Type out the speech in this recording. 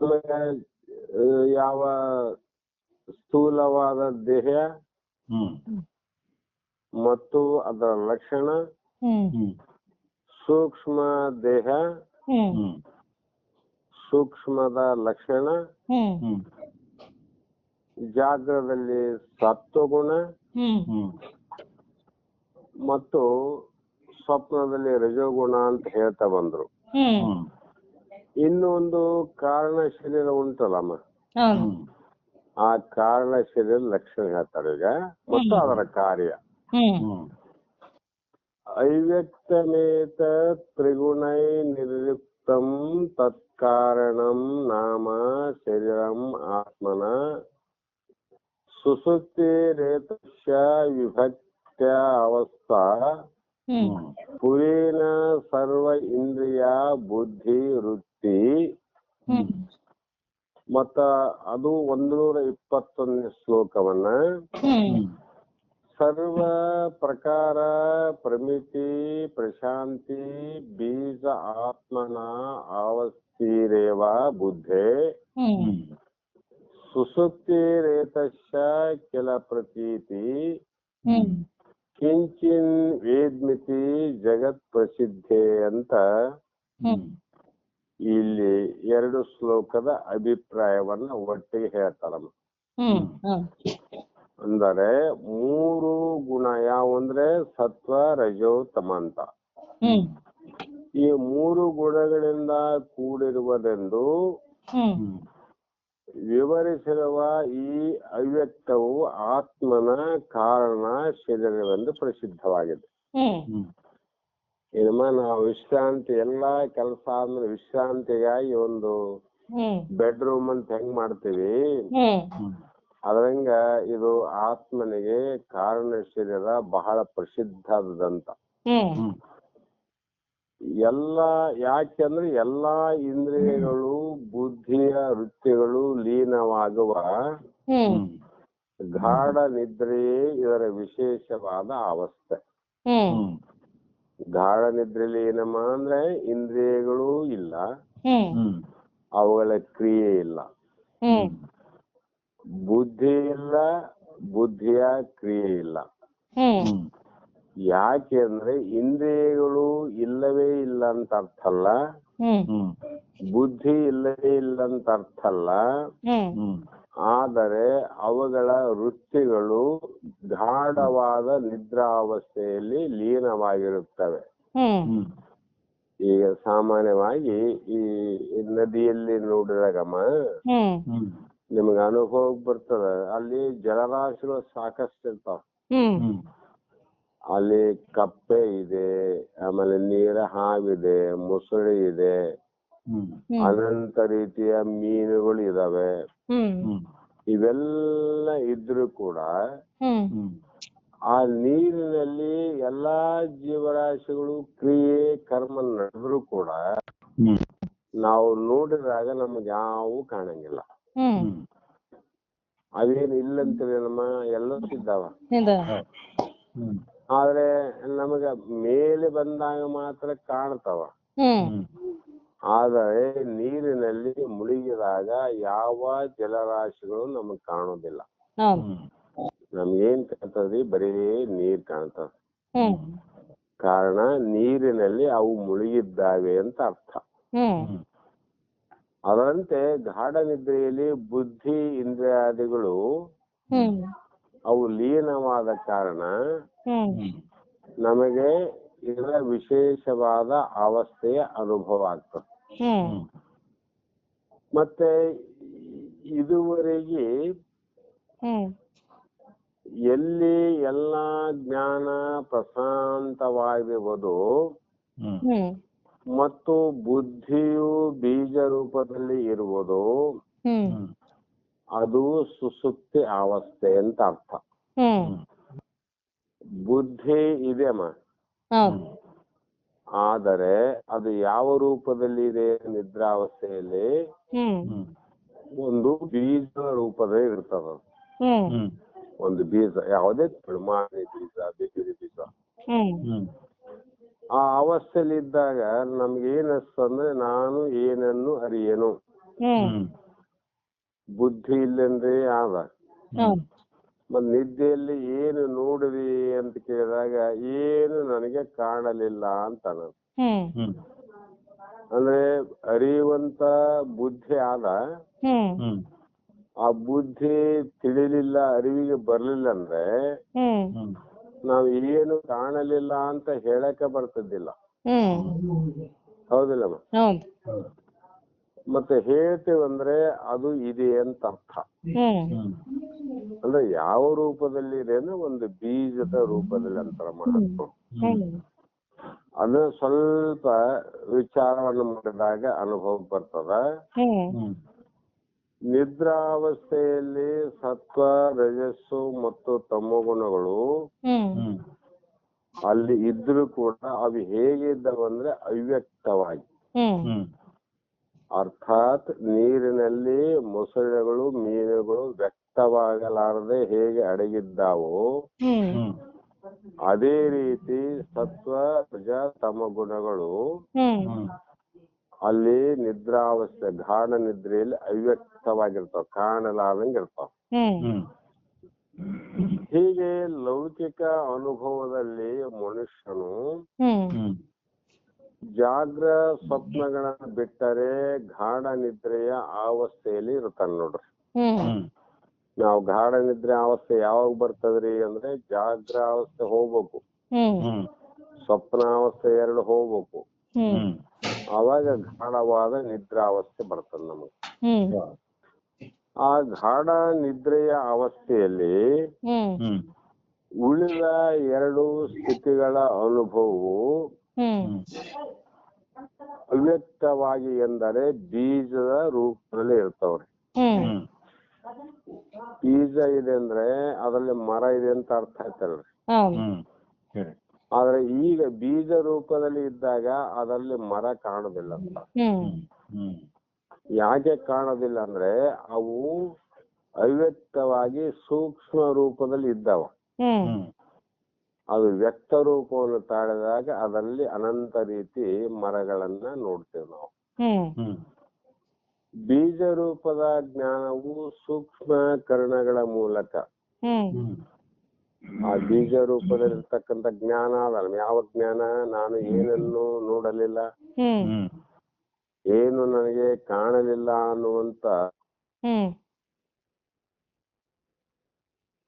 ನಮಗೆ ಯಾವ ಸ್ಥೂಲವಾದ ದೇಹ ಮತ್ತು ಅದರ ಲಕ್ಷಣ, ಸೂಕ್ಷ್ಮ ದೇಹ, ಸೂಕ್ಷ್ಮದ ಲಕ್ಷಣ, ಜಾಗ್ರದಲ್ಲಿ ಸತ್ವಗುಣ ಮತ್ತು ಸ್ವಪ್ನದಲ್ಲಿ ರಜೋಗುಣ ಅಂತ ಹೇಳ್ತಾ ಬಂದ್ರು. ಇನ್ನೊಂದು ಕಾರಣ ಶರೀರ ಉಂಟಲ್ಲಮ್ಮ, ಆ ಕಾರಣ ಶರೀರ ಲಕ್ಷಣ ಹೇಳ್ತಾರೆ ಈಗ ಮತ್ತು ಅದರ ಕಾರ್ಯ. ಅವ್ಯಕ್ತಮೇತ ತ್ರಿಗುಣೈ ನಿರ್ಯುಕ್ತಂ ತತ್ಕಾರಣಂ ನಾಮ ಶರೀರಂ ಆತ್ಮನ ಸುಸುಪ್ತಿರೇತಸ್ಯ ವಿಭಕ್ತ್ಯ ಅವಸ್ಥಾ ಪುರೇನ ಸರ್ವ ಇಂದ್ರಿಯ ಬುದ್ಧಿ ವೃತ್ತಿ. ಮತ್ತ ಅದು 121ನೇ ಶ್ಲೋಕವನ್ನ ಸರ್ವ ಪ್ರಕಾರ ಪ್ರಮಿತಿ ಪ್ರಶಾಂತಿ ಬೀಜ ಆತ್ಮನ ಅವಸ್ಥಿರೇವ ಬುದ್ಧೇ ಸುಸುಪ್ತಿರೇತಸ್ಯ ಕೆಲ ಪ್ರತೀತಿ ಕಿಂಚಿನ್ ವೇದ್ಮಿತಿ ಜಗತ್ ಪ್ರಸಿದ್ಧೆ ಅಂತ ಇಲ್ಲಿ 2 ಶ್ಲೋಕದ ಅಭಿಪ್ರಾಯವನ್ನ ಒಟ್ಟಿಗೆ ಹೇಳ್ತಾರಮ್ಮ. ಅಂದರೆ 3 ಗುಣ ಯಾವಂದ್ರೆ ಸತ್ವ ರಜೋ ತಮ ಅಂತ. ಈ 3 ಗುಣಗಳಿಂದ ಕೂಡಿರುವುದೆಂದು ವಿವರಿಸಿರುವ ಈ ಅವ್ಯಕ್ತವು ಆತ್ಮನ ಕಾರಣ ಶರೀರವೆಂದು ಪ್ರಸಿದ್ಧವಾಗಿದೆ. ಏನಮ್ಮ, ನಾವು ವಿಶ್ರಾಂತಿ ಎಲ್ಲಾ ಕೆಲಸ ಆದ್ಮೇಲೆ ವಿಶ್ರಾಂತಿಗಾಗಿ ಒಂದು ಬೆಡ್ರೂಮ್ ಅಂತ ಹೆಂಗ್ ಮಾಡ್ತೀವಿ, ಅದ್ರಂಗ ಇದು ಆತ್ಮನಿಗೆ ಕಾರಣ ಶರೀರ ಬಹಳ ಪ್ರಸಿದ್ಧದಂತ. ಯಾಕೆಂದ್ರೆ ಎಲ್ಲಾ ಇಂದ್ರಿಯಗಳು ಬುದ್ಧಿಯ ವೃತ್ತಿಗಳು ಲೀನವಾಗುವ ಗಾಢ ನಿದ್ರೆಯೇ ಇದರ ವಿಶೇಷವಾದ ಅವಸ್ಥೆ. ಗಾಢ ನಿದ್ರೆಯಲ್ಲಿ ಏನಮ್ಮ ಅಂದ್ರೆ ಇಂದ್ರಿಯಗಳೂ ಇಲ್ಲ, ಅವುಗಳ ಕ್ರಿಯೆ ಇಲ್ಲ, ಬುದ್ಧಿ ಇಲ್ಲ, ಬುದ್ಧಿಯ ಕ್ರಿಯೆ ಇಲ್ಲ. ಯಾಕೆ ಅಂದ್ರೆ ಇಂದ್ರಿಯಗಳು ಇಲ್ಲವೇ ಇಲ್ಲ ಅಂತ ಅರ್ಥ ಅಲ್ಲ, ಬುದ್ಧಿ ಇಲ್ಲವೇ ಇಲ್ಲ ಅಂತ ಅರ್ಥ ಅಲ್ಲ. ಆದರೆ ಅವುಗಳ ವೃತ್ತಿಗಳು ಗಾಢವಾದ ನಿದ್ರಾವಸ್ಥೆಯಲ್ಲಿ ಲೀನವಾಗಿರುತ್ತವೆ. ಈಗ ಸಾಮಾನ್ಯವಾಗಿ ಈ ನದಿಯಲ್ಲಿ ನೋಡಿದಾಗಮ್ಮ ನಿಮ್ಗೆ ಅನುಭವ ಬರ್ತದ, ಅಲ್ಲಿ ಜಲರಾಶಿಗಳು ಸಾಕಷ್ಟು ಇರ್ತಾವ. ಅಲ್ಲಿ ಕಪ್ಪೆ ಇದೆ, ಆಮೇಲೆ ನೀರ ಹಾವಿದೆ, ಮೊಸಳೆ ಇದೆ, ಅನಂತ ರೀತಿಯ ಮೀನುಗಳು ಇದಾವೆ. ಇವೆಲ್ಲ ಇದ್ರೂ ಕೂಡ ಆ ನೀರಿನಲ್ಲಿ ಎಲ್ಲಾ ಜೀವರಾಶಿಗಳು ಕ್ರಿಯೆ ಕರ್ಮ ನಡೆದ್ರು ಕೂಡ ನಾವು ನೋಡಿದಾಗ ನಮ್ಗೆ ಯಾವು ಕಾಣಂಗಿಲ್ಲ. ಅವೇನು ಇಲ್ಲಂತೀವಿ ನಮ್ಮ ಎಲ್ಲ ಇದ್ದಾವ. ಆದ್ರೆ ನಮಗ ಮೇಲೆ ಬಂದಾಗ ಮಾತ್ರ ಕಾಣ್ತಾವ. ಆದರೆ ನೀರಿನಲ್ಲಿ ಮುಳುಗಿದಾಗ ಯಾವ ಜಲರಾಶಿಗಳು ನಮಗ್ ಕಾಣೋದಿಲ್ಲ. ನಮ್ಗೇನ್ ಕಾಣ್ತದ್ರಿ, ಬರೀ ನೀರ್ ಕಾಣ್ತದ. ಕಾರಣ ನೀರಿನಲ್ಲಿ ಅವು ಮುಳುಗಿದ್ದಾವೆ ಅಂತ ಅರ್ಥ. ಅದರಂತೆ ಗಾಢ ನಿದ್ರೆಯಲ್ಲಿ ಬುದ್ಧಿ ಇಂದ್ರಿಯಾದಿಗಳು ಅವು ಲೀನವಾದ ಕಾರಣ ನಮಗೆ ಇದರ ವಿಶೇಷವಾದ ಅವಸ್ಥೆಯ ಅನುಭವ ಆಗ್ತದೆ. ಮತ್ತೆ ಇದುವರೆಗೆ ಎಲ್ಲಿ ಎಲ್ಲಾ ಜ್ಞಾನ ಪ್ರಶಾಂತವಾಗಿರುವುದು ಮತ್ತು ಬುದ್ಧಿಯು ಬೀಜ ರೂಪದಲ್ಲಿ ಇರುವುದು ಅದು ಸುಸುಪ್ತಿ ಅವಸ್ಥೆ ಅಂತ ಅರ್ಥ. ಬುದ್ಧಿ ಇದೆಮ್ಮ, ಆದರೆ ಅದು ಯಾವ ರೂಪದಲ್ಲಿ ಇದೆ? ನಿದ್ರಾವಸ್ಥೆಯಲ್ಲಿ ಒಂದು ಬೀಜ ರೂಪದಲ್ಲಿ ಇರ್ತದ. ಒಂದು ಬೀಜ, ಯಾವುದೇ ಮಾವಿನ ಬೀಜ, ಬಿದಿರು ಬೀಜ. ಆ ಅವಸ್ಥೆಯಲ್ಲಿ ಇದ್ದಾಗ ನಮ್ಗೆ ಏನಿಸ್ತಂದ್ರೆ ನಾನು ಏನನ್ನು ಅರಿಯೇನು, ಹ್ಮ್ ಬುದ್ಧಿ ಇಲ್ಲಂದ್ರೆ ಆದ. ಹೌದು ಮತ್ ನಿದ್ದೆಯಲ್ಲಿ ಏನು ನೋಡಿದಿ ಅಂತ ಕೇಳಿದಾಗ ಏನು ನನಗೆ ಕಾಣಲಿಲ್ಲ ಅಂತ ನಾನು. ಹ್ಮ್ ಹ್ಮ್ ಅಂದ್ರೆ ಅರಿಯುವಂತ ಬುದ್ಧಿ ಆದ, ಹ್ಮ್ ಹ್ಮ್ ಆ ಬುದ್ಧಿ ತಿಳಿಲಿಲ್ಲ, ಅರಿವಿಗೆ ಬರ್ಲಿಲ್ಲ ಅಂದ್ರೆ ಹ್ಮ್ ಹ್ಮ್ ನಾವ್ ಏನು ಕಾಣಲಿಲ್ಲ ಅಂತ ಹೇಳಕ್ಕೆ ಬರ್ತಿದ್ದಿಲ್ಲ. ಹ್ಮ್ ಹೌದಿಲ್ಲಮ್ಮ? ಹೌದು ಮತ್ತೆ ಹೇಳ್ತೇವಂದ್ರೆ ಅದು ಇದೆ ಅಂತ ಅರ್ಥ. ಹ್ಮ್ ಹ್ಮ್ ಅಂದ್ರೆ ಯಾವ ರೂಪದಲ್ಲಿ ಇದೆ ಅಂದ್ರೆ ಒಂದು ಬೀಜದ ರೂಪದಲ್ಲಿ ಅಂತಾರ ಮಹಾತ್ಮ. ಹ್ಮ್ ಅದನ್ನ ಸ್ವಲ್ಪ ವಿಚಾರವನ್ನು ಮಾಡಿದಾಗ ಅನುಭವ ಬರ್ತದ. ಹ್ಮ್ ಹ್ಮ್ ನಿದ್ರಾವಸ್ಥೆಯಲ್ಲಿ ಸತ್ವ, ರಜಸ್ಸು ಮತ್ತು ತಮೋ ಗುಣಗಳು ಹ್ಮ್ ಹ್ಮ್ ಅಲ್ಲಿ ಇದ್ರೂ ಕೂಡ ಅವು ಹೇಗಿದ್ದವಂದ್ರೆ ಅವ್ಯಕ್ತವಾಗಿ. ಹ್ಮ್ ಹ್ಮ್ ಅರ್ಥಾತ್ ನೀರಿನಲ್ಲಿ ಮೊಸಳೆಗಳು, ಮೀನುಗಳು ವ್ಯಕ್ತವಾಗಲಾರದೆ ಹೇಗೆ ಅಡಗಿದ್ದಾವೋ ಹ್ಮ್ ಹ್ಮ್ ಅದೇ ರೀತಿ ಸತ್ವ, ರಜ, ತಮ ಗುಣಗಳು ಹ್ಮ್ ಹ್ಮ್ ಅಲ್ಲಿ ನಿದ್ರಾವಸ್ಥೆ, ಗಾಢ ನಿದ್ರೆಯಲ್ಲಿ ಅವ್ಯಕ್ತವಾಗಿರ್ತಾವ, ಕಾಣಲಾರ್ದಂಗೆ ಇರ್ತಾವ. ಹ್ಮ್ ಹ್ಮ್ ಹೀಗೆ ಲೌಕಿಕ ಅನುಭವದಲ್ಲಿ ಮನುಷ್ಯನು ಹ್ಮ್ ಹ್ಮ್ ಜಾಗ್ರ ಸ್ವಪ್ನಗಳನ್ನ ಬಿಟ್ಟರೆ ಗಾಢ ನಿದ್ರೆಯ ಅವಸ್ಥೆಯಲ್ಲಿ ಇರ್ತಾನೆ ನೋಡ್ರಿ. ಹ್ಮ್ ಹ್ಮ್ ನಾವು ಗಾಢ ನಿದ್ರೆ ಅವಸ್ಥೆ ಯಾವಾಗ ಬರ್ತದ್ರಿ ಅಂದ್ರೆ ಜಾಗ್ರ ಅವಸ್ಥೆ ಹೋಗ್ಬೇಕು, ಹ್ಮ್ ಹ್ಮ್ ಸ್ವಪ್ನಾವಸ್ಥೆ 2 ಹೋಗ್ಬೇಕು, ಹ್ಮ್ ಹ್ಮ್ ಅವಾಗ ಗಾಢವಾದ ನಿದ್ರಾವಸ್ಥೆ ಬರ್ತದೆ ನಮಗೆ. ಹ್ಮ್ ಆ ಗಾಢ ನಿದ್ರೆಯ ಅವಸ್ಥೆಯಲ್ಲಿ ಹ್ಮ್ ಹ್ಮ್ ಉಳಿದ 2 ಸ್ಥಿತಿಗಳ ಅನುಭವವು ಹ್ಮ್ ಹ್ಮ್ ಅವ್ಯಕ್ತವಾಗಿ ಎಂದರೆ ಬೀಜದ ರೂಪದಲ್ಲಿ ಇರ್ತಾವ್ರಿ. ಹ್ಮ್ ಹ್ಮ್ ಬೀಜ ಇದೆ ಅಂದ್ರೆ ಅದರಲ್ಲಿ ಮರ ಇದೆ ಅಂತ ಅರ್ಥ ಆಯ್ತಲ್ರಿ. ಹೌದು ಹ್ಮ್ ಸರಿ ಆದ್ರೆ ಈಗ ಬೀಜ ರೂಪದಲ್ಲಿ ಇದ್ದಾಗ ಅದರಲ್ಲಿ ಮರ ಕಾಣುದಿಲ್ಲ ಅಂತ. ಹ್ಮ್ ಹ್ಮ್ ಹ್ಮ್ ಯಾಕೆ ಕಾಣೋದಿಲ್ಲ ಅಂದ್ರೆ ಅವು ಅವ್ಯಕ್ತವಾಗಿ ಸೂಕ್ಷ್ಮ ರೂಪದಲ್ಲಿ ಇದ್ದಾವ. ಹ್ಮ್ ಹ್ಮ್ ಅದು ವ್ಯಕ್ತ ರೂಪವನ್ನು ತಾಳಿದಾಗ ಅದರಲ್ಲಿ ಅನಂತ ರೀತಿ ಮರಗಳನ್ನ ನೋಡ್ತೇವೆ ನಾವು. ಹ್ಮ್ ಹ್ಮ್ ಬೀಜ ರೂಪದ ಜ್ಞಾನವು ಸೂಕ್ಷ್ಮ ಕರ್ಣಗಳ ಮೂಲಕ ಹ್ಮ್ ಹ್ಮ್ ಆ ಬೀಜ ರೂಪದಲ್ಲಿರ್ತಕ್ಕಂಥ ಜ್ಞಾನ ಅದಲ್ಲ. ಯಾವ ಜ್ಞಾನ? ನಾನು ಏನನ್ನು ನೋಡಲಿಲ್ಲ, ಹ್ಮ್ ಹ್ಮ್ ಏನು ನನಗೆ ಕಾಣಲಿಲ್ಲ ಅನ್ನುವಂತ ಹ್ಮ್